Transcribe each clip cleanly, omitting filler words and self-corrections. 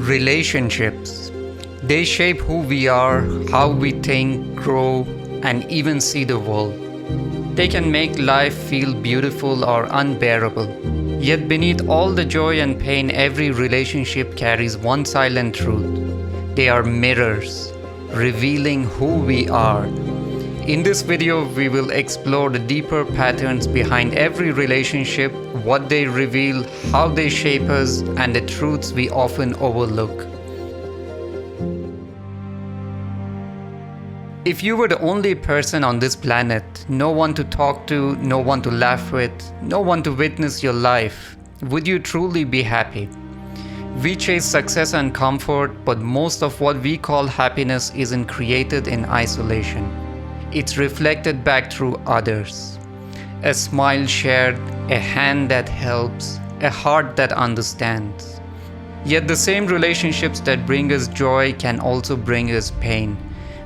Relationships. They shape who we are, how we think, grow, and even see the world. They can make life feel beautiful or unbearable. Yet beneath all the joy and pain, every relationship carries one silent truth. They are mirrors, revealing who we are. In this video, we will explore the deeper patterns behind every relationship, what they reveal, how they shape us, and the truths we often overlook. If you were the only person on this planet, no one to talk to, no one to laugh with, no one to witness your life, would you truly be happy? We chase success and comfort, but most of what we call happiness isn't created in isolation. It's reflected back through others. A smile shared, a hand that helps, a heart that understands. Yet the same relationships that bring us joy can also bring us pain.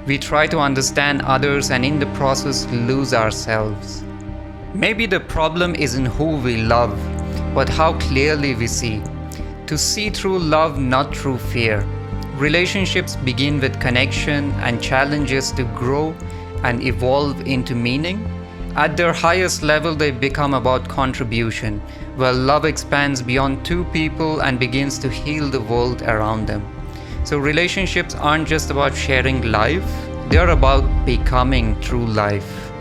We try to understand others and in the process lose ourselves. Maybe the problem isn't who we love, but how clearly we see. To see through love, not through fear. Relationships begin with connection and challenges to grow and evolve into meaning. At their highest level, they become about contribution, where love expands beyond two people and begins to heal the world around them. So relationships aren't just about sharing life, they're about becoming true life.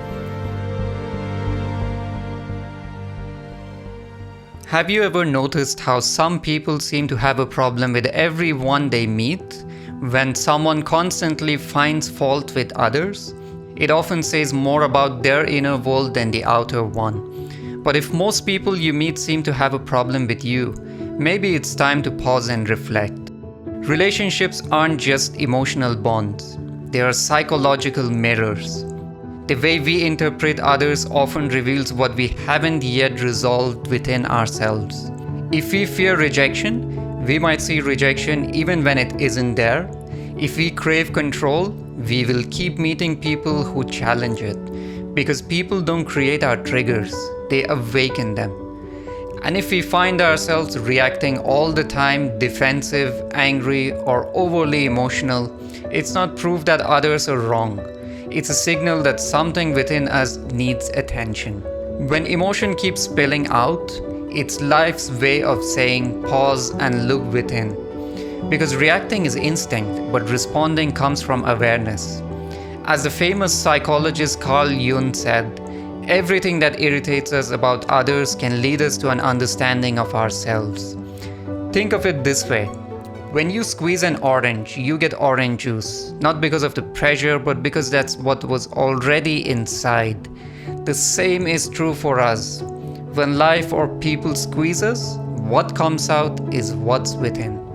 Have you ever noticed how some people seem to have a problem with everyone they meet? When someone constantly finds fault with others, it often says more about their inner world than the outer one. But if most people you meet seem to have a problem with you, maybe it's time to pause and reflect. Relationships aren't just emotional bonds, they are psychological mirrors. The way we interpret others often reveals what we haven't yet resolved within ourselves. If we fear rejection, we might see rejection even when it isn't there. If we crave control, we will keep meeting people who challenge it. Because people don't create our triggers, they awaken them. And if we find ourselves reacting all the time, defensive, angry, or overly emotional, it's not proof that others are wrong. It's a signal that something within us needs attention. When emotion keeps spilling out, it's life's way of saying pause and look within. Because reacting is instinct, but responding comes from awareness. As the famous psychologist Carl Jung said, everything that irritates us about others can lead us to an understanding of ourselves. Think of it this way. When you squeeze an orange, you get orange juice, not because of the pressure, but because that's what was already inside. The same is true for us. When life or people squeeze us, what comes out is what's within.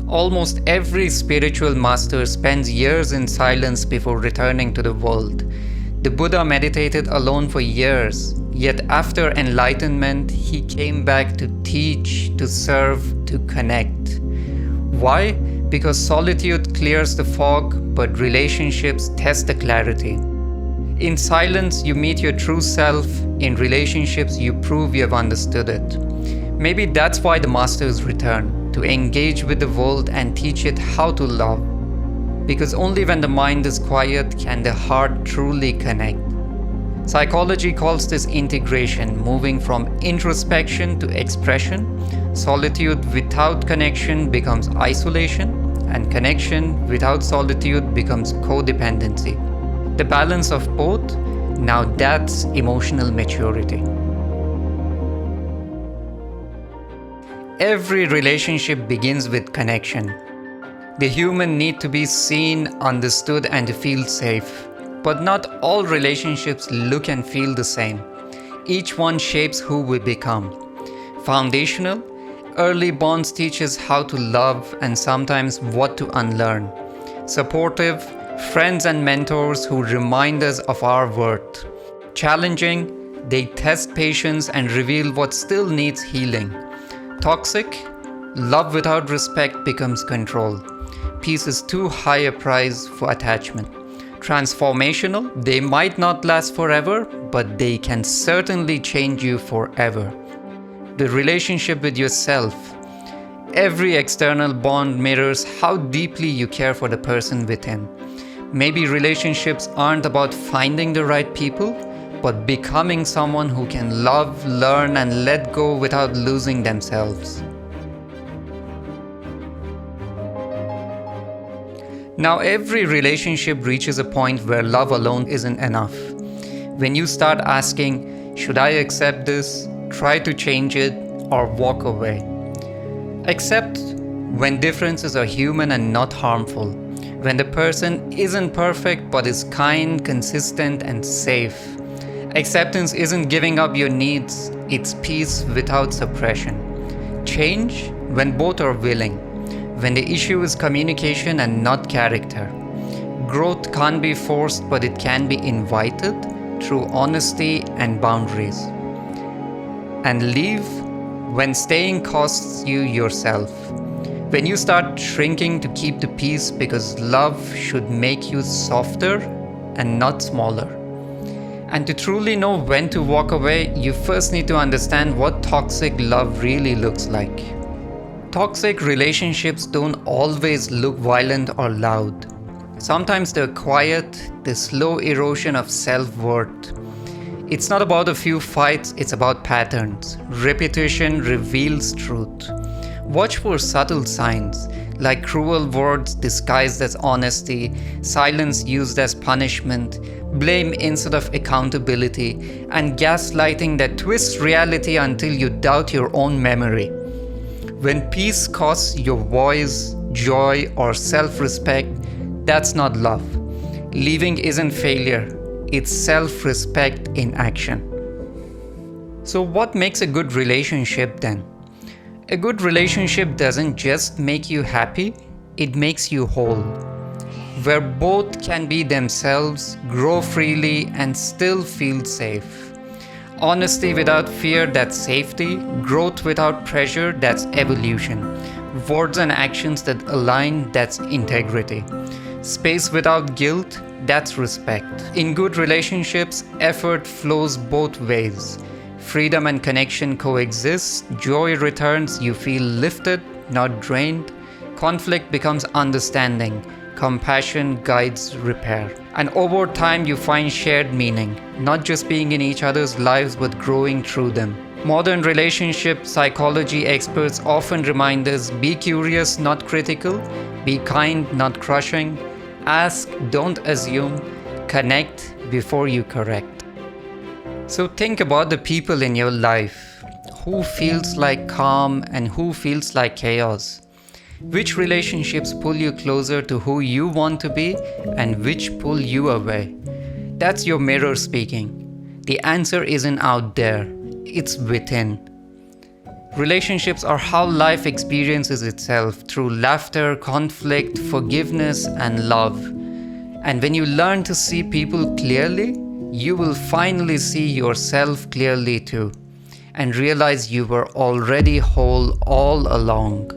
Almost every spiritual master spends years in silence before returning to the world. The Buddha meditated alone for years, yet after enlightenment, he came back to teach, to serve, to connect. Why? Because solitude clears the fog, but relationships test the clarity. In silence, you meet your true self. In relationships, you prove you have understood it. Maybe that's why the masters return, to engage with the world and teach it how to love. Because only when the mind is quiet can the heart truly connect. Psychology calls this integration, moving from introspection to expression. Solitude without connection becomes isolation, and connection without solitude becomes codependency. The balance of both, now that's emotional maturity. Every relationship begins with connection. The human need to be seen, understood, and to feel safe. But not all relationships look and feel the same. Each one shapes who we become. Foundational, early bonds teach us how to love and sometimes what to unlearn. Supportive, friends and mentors who remind us of our worth. Challenging, they test patience and reveal what still needs healing. Toxic, love without respect becomes control. Peace is too high a price for attachment. Transformational, they might not last forever, but they can certainly change you forever. The relationship with yourself. Every external bond mirrors how deeply you care for the person within. Maybe relationships aren't about finding the right people, but becoming someone who can love, learn, and let go without losing themselves. Now, every relationship reaches a point where love alone isn't enough. When you start asking, should I accept this, try to change it, or walk away? Accept when differences are human and not harmful. When the person isn't perfect but is kind, consistent, and safe. Acceptance isn't giving up your needs, it's peace without suppression. Change when both are willing. When the issue is communication and not character. Growth can't be forced, but it can be invited through honesty and boundaries. And leave when staying costs you yourself. When you start shrinking to keep the peace because love should make you softer and not smaller. And to truly know when to walk away, you first need to understand what toxic love really looks like. Toxic relationships don't always look violent or loud. Sometimes they're quiet, the slow erosion of self-worth. It's not about a few fights, it's about patterns. Repetition reveals truth. Watch for subtle signs, like cruel words disguised as honesty, silence used as punishment, blame instead of accountability, and gaslighting that twists reality until you doubt your own memory. When peace costs your voice, joy, or self-respect, that's not love. Leaving isn't failure. It's self-respect in action. So what makes a good relationship then? A good relationship doesn't just make you happy, it makes you whole. Where both can be themselves, grow freely, and still feel safe. Honesty without fear, that's safety. Growth without pressure, that's evolution. Words and actions that align, that's integrity. Space without guilt, that's respect. In good relationships, effort flows both ways. Freedom and connection coexist. Joy returns, you feel lifted, not drained. Conflict becomes understanding. Compassion guides repair. And over time, you find shared meaning, not just being in each other's lives, but growing through them. Modern relationship psychology experts often remind us, be curious, not critical. Be kind, not crushing. Ask, don't assume. Connect before you correct. So think about the people in your life. Who feels like calm and who feels like chaos? Which relationships pull you closer to who you want to be and which pull you away? That's your mirror speaking. The answer isn't out there, it's within. Relationships are how life experiences itself through laughter, conflict, forgiveness, and love. And when you learn to see people clearly, you will finally see yourself clearly too, and realize you were already whole all along.